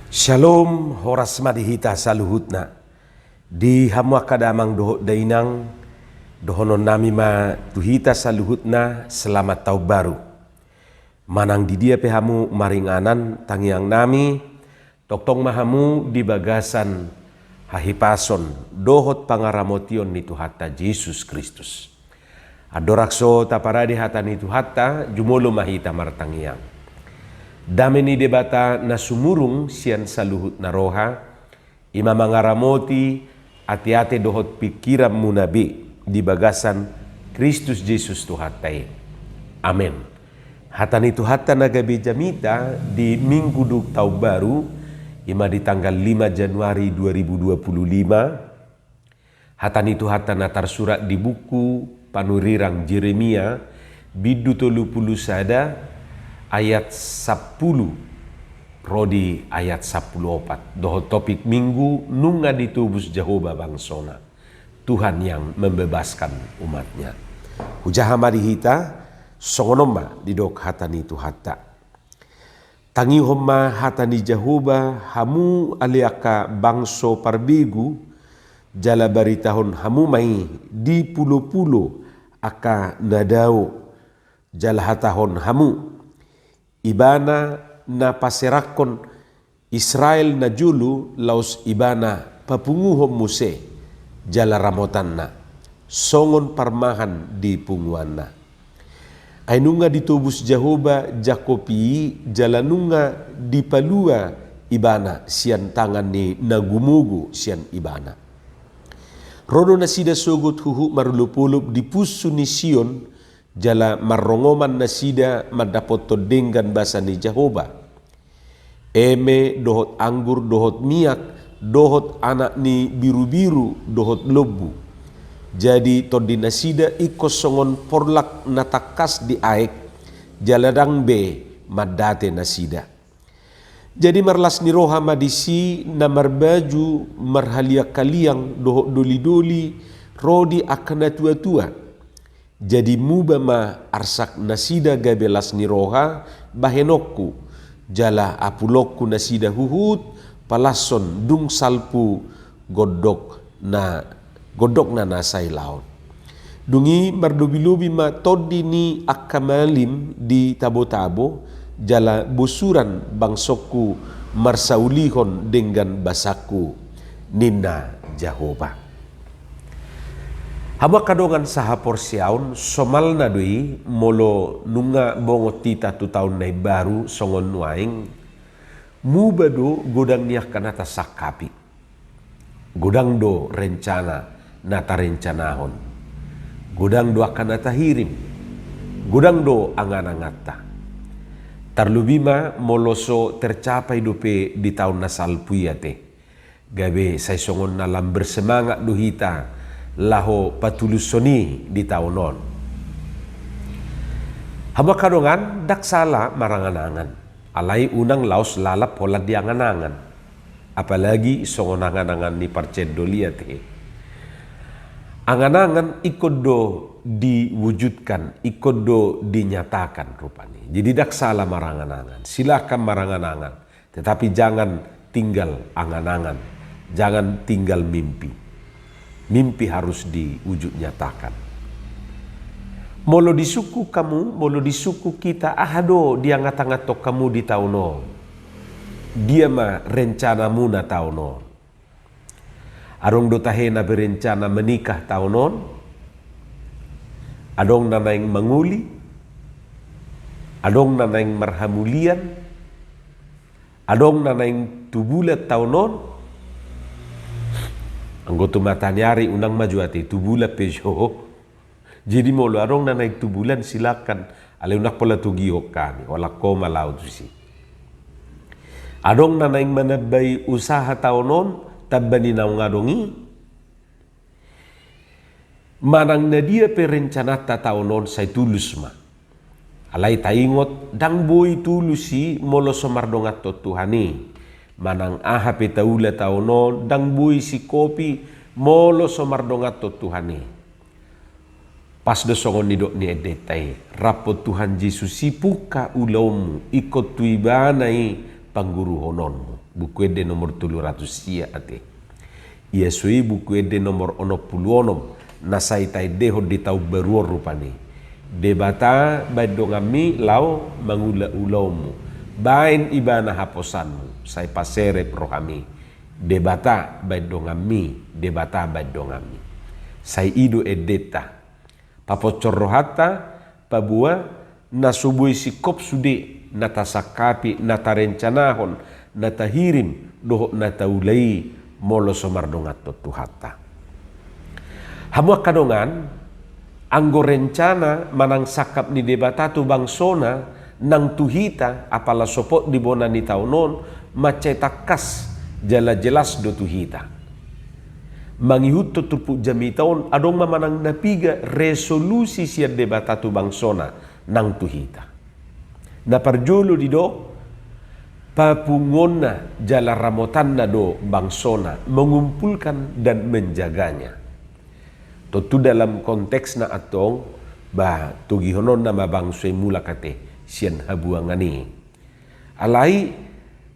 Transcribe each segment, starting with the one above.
Shalom, horas madihita saluhutna. Di hamwa kadamang doho dainang, dohonon nami ma tuhita saluhutna selamat tahun baru. Manang di dia pehamu maringanan tangiang nami, toktong mahamu di bagasan hahipason dohot pangaramotion ni Tuhata Yesus Kristus. Adorakso taparadi hata ni Tuhata jumolo mahita martangiang. Dami ni debata na sumurung sian saluhut na roha, ima mangaramoti ati-ati dohot pikiram munabi di bagasan Kristus Yesus Tuhatai. Amin. Hata ni Tuhata nagabi jamita di Minggu Duk Tahun Baru, ima di tanggal 5 Januari 2025. Hata ni Tuhata na tersurat di buku Panurirang Jeremia, bidu 30 sada, ayat 10 rodi ayat 14 doho topik minggu nunga ditubus Jehovah bangsona, Tuhan yang membebaskan umatnya. Hujaha marihita songonoma didok hatani Tuhata tangi homma hatani Jehovah hamu aliaka bangso parbigu jala baritahon hamu mai di pulo-pulo aka nadao jala hatahon hamu ibana na paserakon Israel na julu laus ibana papunguhom muse jala ramotan na songon parmahan di punguan na. Ainunga ditubus Jehovah Jakopi jalanunga di palua ibana sian tangan ni nagumugu sian ibana. Rono na sida sogot huhu marulupulup di pusu ni Sion jala marrongoman na sida madapoto denggan basa ni Jehovah. Eme dohot anggur dohot miak, dohot anak ni biru-biru, dohot lobu. Jadi todi na sida ikos songon porlak natakas di aek, jaladang be madate na sida. Jadi marlas ni roha madisi na marbaju marhalia kaliang dohot doli-doli, rodi akana tua-tua. Jadi mubama arsak nasida gabelas ni roha bahenokku jala apulokku nasida huhut palason dung salpu godok na nasai laut. Dungi mardobi-lobi ma todi ni akamalim di tabo-tabo jala busuran bangsokku marsaulihon dengan basaku ninna Jehovah. Hama kadongan saha porsiaun somal na dui molo nunga bongo tita tu tahun nai baru songon nuaing mubado godang niak kanata sakapi godang do rencana nata rencanahon godang do akanata hirim godang do angan-angata tarlubima moloso tercapai dope di tahun nasal puyate gabe say songon nalam bersemangat duhita laho patulusoni di taunon. Hama kadongan dak sala marangan-angan. Alai unang laos lalap pola diangan-angan. Apalagi songonangan-angan ni parcedoliat he. Angan-angan ikut do diwujudkan, ikut do dinyatakan rupanya. Jadi dak sala marangan-angan. Silakan marangan-angan. Tetapi jangan tinggal angan-angan. Jangan tinggal mimpi. Mimpi harus diwujud nyatakan. Molo di suku kamu, molo di suku kita, ahado dia ngat-ngatok kamu di tauno. Dia mah rencanamu na tauno. Arong do tahena berencana menikah taunon. Adong nanaing manguli. Adong nanaing marhamulian. Adong nanaing tubulat taunon. Anggoto matanyari unang majuati tubula pejo. Jadi molo arong na naik tubulan silakan ale unak pala tugihok kami wala ko malaw si. Adong na naing manabay usaha taonon tabani na ngadongi. Manang na dia perencanata taonon say tulus ma. Alay taingot dang boy tulusi molo somardongat to Tuhani. Manang aha petaula taonon dang bui si kopi molo somardongat to Tuhani. Pas do songon nidok ni edetai rapot Tuhan Yesus si puka ulaumu ikut tuibanai pangguru hononmu. buku ede nomor 300 sia ate. Ia sui buku ede nomor 60 nasai tai deho di tau baruor rupani. Debata badongami lau mangula ulaumu. Bain ibana haposanmu sai pasere rohami. Debata badongami, debata badongami. Sai ido edeta. Papocor rohata pabua nasubui sikop sude natasakapi natarencanahon natahirim doho nataulai molo somardongato tuhata. Hamua kadongan anggo rencana manang sakap ni debatatu bangsona nang tuhita apala sopot di bona ni taunon macetakas jala jelas do tuhita. Mangihuto tupu jami taon adong mamanang napiga resolusi siya debatatu bangsona nang tuhita. Na parjolo di do papungona jala ramotanna do bangsona mengumpulkan dan menjaganya. Tentu dalam konteks na atong bah tugihonon na mabangsoi mula kate sian habuangani. Alai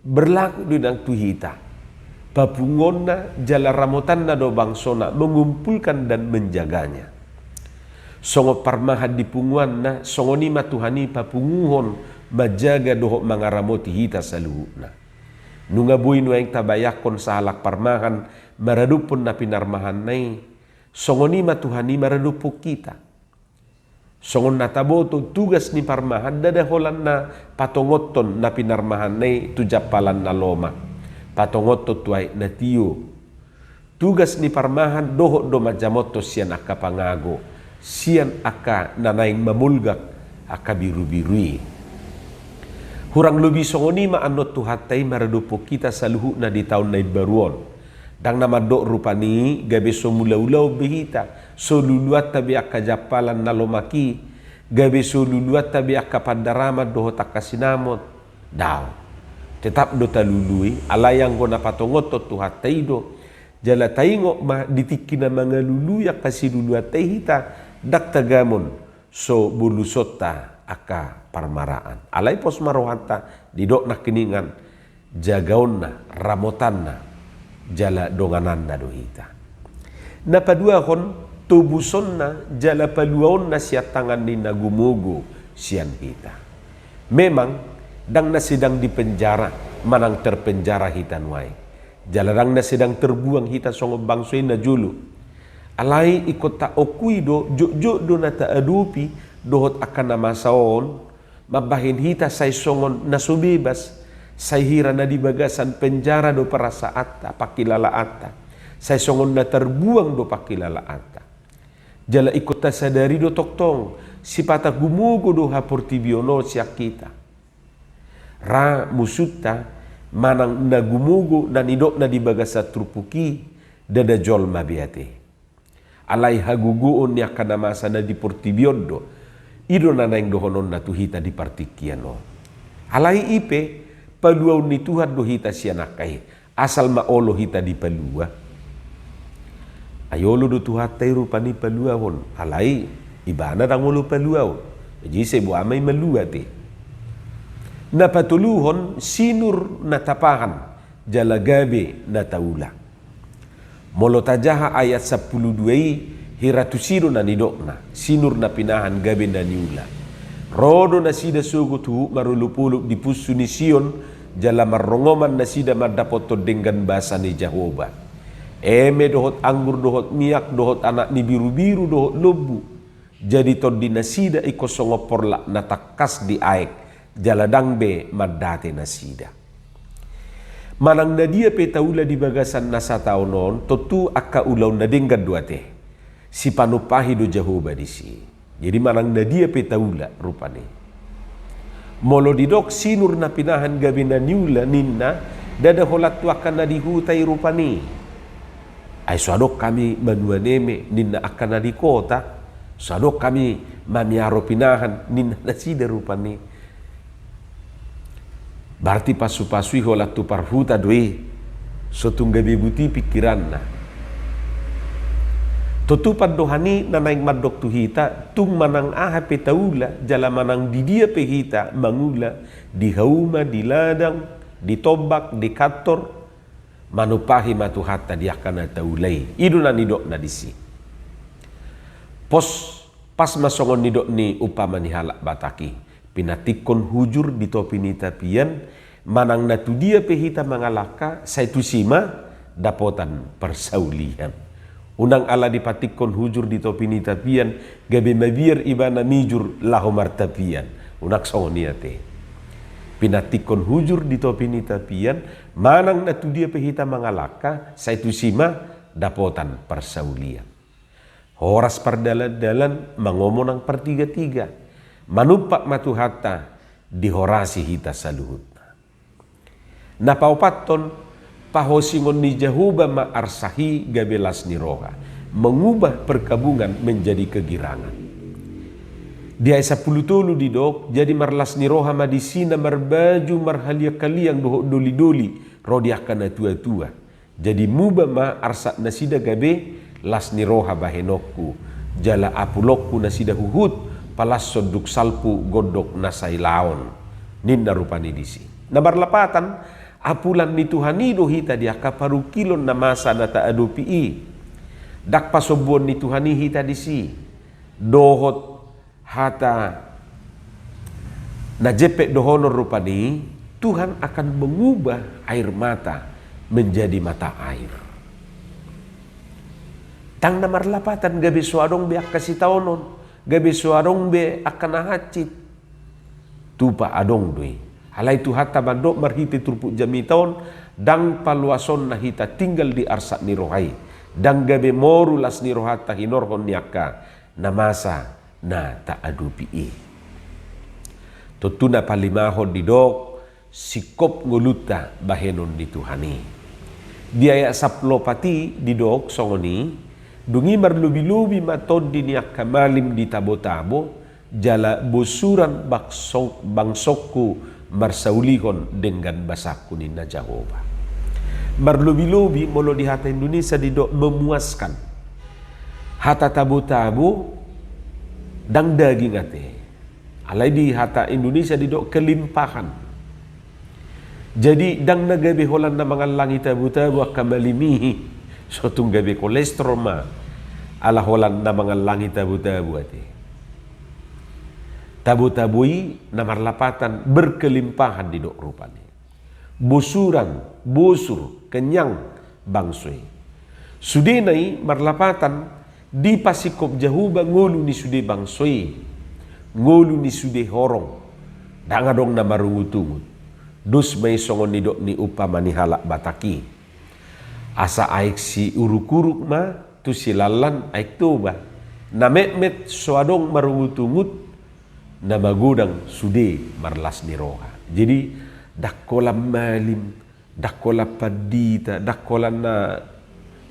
berlaku di nang tuhita. Papungona jala ramotanna do bangsona mengumpulkan dan menjaganya. Songo parmahan di punguan na songo ni matuhani papunguhon majaga dohok mangaramoti hita saluhuna. Nunga bui nuang tabayakon sa halak parmahan maradupon na pinarmahan nai. Songo ni matuhani maradupo kita. Songo nataboto tugas ni parmahan dadaholan na patongoton na pinarmahan nai tujapalan na loma. Patongoto tuay na tiyo. Tugas ni parmahan dohok do majamoto siyan aka pangago. Siyan aka nanaing mamulgak aka biru-birui. Hurang lebih songoni maanot tuhatai maradupo kita saluhu na di tahun na baruon. Dang nama dok rupani gabe so mula-ulau behita. So luluat tabi aka japalan na lomaki. Gabe so luluat tabi aka pandarama doho takasinamot. Daw. Tetap do talului alayang go na patongot to tuhatai do. Jala taingo ma ditikina mga luluya kasi luluat hita. Dak tagamon so bulusota aka parmaraan. Alai pos marohanta didok na kiningan jagaon na ramotan na jala donganan na dohita. Napadua kon tubuson na jala paluaon na siya tangan ni nagumugo siyan hita. Memang dang na sidang dipenjara manang terpenjara hitanway. Jala dang na sidang terbuang hita songo bangsoy na julu. Alai ikut tak okui do juk do na taadupi dohot akan nama saon mabahin hita say songon nasubebas say hira na di bagasan penjara do para saat pakilala ata say songon na terbuang do pakilala ata jala ikut ta sadari do toktong sipata gumugo do haportibiono siak kita ra musuta manang na gumugo na nidok na di bagasa trupuki dada jol mabiate. Alai haguguon ni akan masa na di portibiondo ido na naing dohonon na tuhita di partikiano. Alai ipe paluaw ni Tuhan dohita siya nakai asal maolo hita di palua. Ayolo do tuhatay rupani paluawon. Alai ibana dang ulo paluaw. Jadi sebu amay malua te. Napatuluhon sinur na tapahan jalagabe na taula. Molo tajaha ayat 12 hiratusido na nidokna sinur na pinahan gabe na niula. Rodo na sida sugutu marulupuluk di pusu ni Sion jala marrongoman na sida mardapoto dengan basa ni Jehovah. Eme dohot anggur dohot miak dohot anak ni biru-biru dohot lobu. Jadi todi na sida iko songoporla na takas di aek jala dangbe madate na sida. Manang na dia petaula di bagasan nasa taonon, totu aka ulaw na dinggan duate. Si panupahi do Jehovah di si. Jadi manang na dia petaula rupane. Molo didok sinur na pinahan gabi na niula ninna, dada holat tu akan na dihutai rupane. Ay suadok kami manuaneme ninna akan na di kota. Suadok kami mamiaro pinahan ninna na sida rupane. Berarti pasu-pasui holat tu parhuta doi sotong gabi buti pikiran na. Tutupan dohani na naing madok tu hita tung manang aha petaula jala manang di dia pehita mangula di hauma di ladang ditobak, dikator, manupahi matu hatta dia kana taulai. Iduna nidok na disi. Pas masongon nidok ni upama ni halak bataki. Pinatikon hujur di topi ni tapian, manang natu dia pehita mangalaka, saitu sima dapotan persaulian. Unang ala dipatikon hujur di topi ni tapian, gabe mabir ibana mijur lahu martapian. Unak songon niate. Pinatikon hujur di topi ni tapian, manang natu dia pehita mangalaka, saitu sima dapotan persaulian. Horas perdalan-dalan mangomonang pertiga-tiga. Manupak matu hatta dihorasi hita saluhutna. Napaupaton pahosingon ni Jahuba ma arsahi gabelas ni roha. Mengubah perkabungan menjadi kegirangan. Dia 10 tolu di dok, jadi marlas ni roha madisina marbaju marhalia kaliang doho doli-doli rodiakana tua-tua. Jadi muba ma arsak nasida gabe las ni roha bahenokku. Jala apulokku nasida huhut palas soduk salpu godok nasai laon. Ninda rupani disi. Nabar lapatan apulan ni Tuhani dohita dia kaparu kilon na masa na taado pi. Dak pasobon ni Tuhani hita disi. Dohot hata na jepek dohonor rupani, Tuhan akan mengubah air mata menjadi mata air. Tang namar lapatan gabe suadong be kasih taonon, gabe suadong be akan ahacit. Tupa adong doi. Halai tu hatta bandok marhipi turpuk jami taon, dang paluason na hita tinggal di arsak ni rohai. Dang gabe moru las ni rohata hinorhon niaka namasa na tak adu pi. Tutuna palimahon di dok sikop nguluta bahenon di Tuhani. Biaya saplopati di dok songoni dungi marlubi-lubi matod di niak kamalim di tabo-tabo jala bosuran bangsokku marsaulikon dengan basaku ni na Jahoba. Marlubi-lubi molo di hata Indonesia di dok memuaskan. Hata tabo-tabo dang daging ate. Alai di hata Indonesia di dok kelimpahan. Jadi dang nagabe holan na mga langit tabu-tabu kamalimihi. So tung gabe kolesterol ma ala holan na mga langit tabu-tabu ate. Tabu-tabui na marlapatan berkelimpahan di dok rupani. Bosuran, bosur, kenyang bangsoy. Sudinay marlapatan di pasikop Jahuba ngolu ni sude bangsoy. Ngolu ni sude horong. Dangadong na marungutungut. Dus may songon ni dok ni upama ni halak bataki. Asa aik si uruk-uruk ma tu silalan aik toba. Na met-met suadong marungutungut na magudang sude marlas ni roha. Jadi dakola malim, dakola padita, dakola na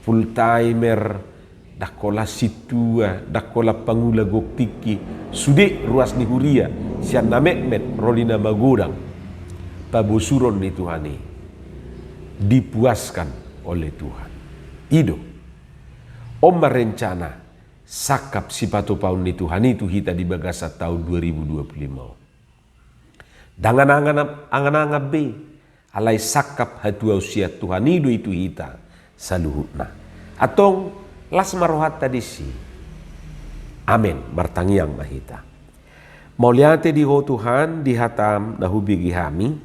full timer, dakola situa, dakola pangula goktiki, sude ruas ni huria, sian na met-met rolina magudang pabusuron ni Tuhani dipuaskan oleh Tuhan. Ido om merencana sakap si patopaun ni Tuhan itu hita di bagasa tahun 2025. Dangan angan be alai sakap hatua usia Tuhan itu hita saluhutna. Atong las marohat tadi si. Amin martangiang mahita. Mauliate di ho Tuhan di hatam nahubigi hami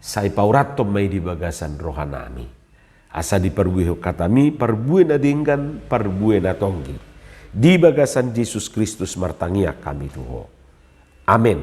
sai pauratom may di bagasan rohanami. Asa di perbuih katami perbuih na dinggan perbuih na tonggi. Di bagasan Yesus Kristus martangia kami tuho. Amin.